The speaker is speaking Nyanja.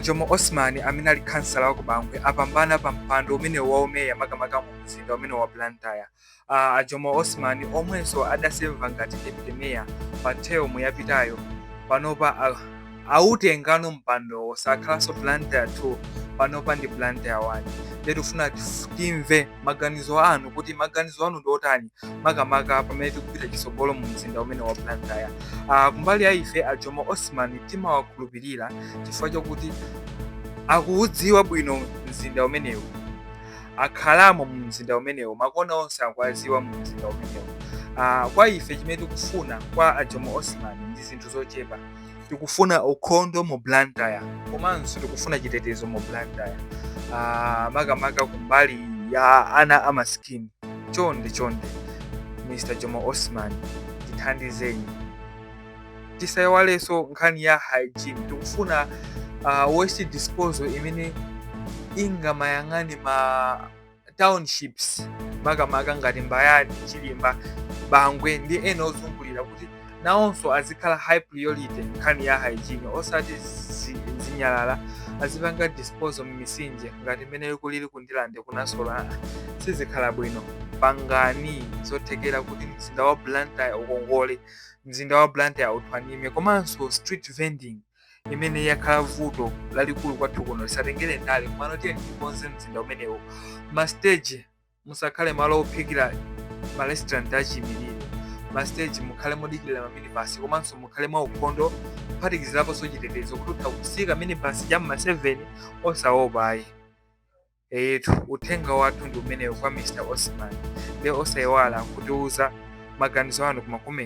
Jomo Osman amene ali kansala wa ku Bangwe apambana pa mpando umene waumeya makamaka mu mzinda umene wa Blantyre. Jomo Osman omwenso adaserva ngati deputy mayor pa term yapitayo, panopa autengano mpandowo sakhalanso Blantyre 2, panopa ndi Blantyre 1. Tikufuna timve maganizo anu kuti maganizo anu ndiotani makamaka pamene tikupita chitsogolo mu mzinda umene wa Blantyre. Kumbali ya ife Jomo Osman timawakhulupirira chifukwa chokuti akuudziwa bwino mzinda umenewu, akhalamo mu mzinda umenewu, makona onse akuaziwa mu mzinda umenewu. Kwa ife chimene tikufuna kwa Jomo Osman ndi zinthu zochepa. Tikufuna ukhondo mu Blantyre, komanso tikufuna chitetezo mu Blantyre, makamaka kumbali ya ana amasikini. Chonde Mr. Jomo Osman, tithandizeni. Tisayiwalenso nkhani ya hygiene. Tikufuna waste disposal imene ingamayang'ani ma townships makamaka ngati Mbayani, Chilimba, Bangwe ndi ena ozungulira, kuti nawonso azikhala high priority nkhani ya hygiene, osati zinyalala azipanga disposal m'misinje ngati mmene kulili kundilande kunasola. Sizikhala bwino. Pangani zothekera kuti mzinda wa Blantyre ukongole, mzinda wa Blantyre uthwanime, komanso street vending imene yakhala vuto lalikulu kwathu kuno lisatengere ndale. Kumano tiye tikonze mzinda umenewo. Mastage musakhale malo ophikira ma restaurant achiyimirire. Mastage mukhale modikilira maminibus, komanso mukhale mwa ukhondo kuphatikiziraponso chitetezo kuti utha kusika minibus ya ma 7 osaopayi. Uthenga wathu ndi umenewo kwa Mr. Osman. Ndi osayiwala kutiuza maganizo anu kuma comment.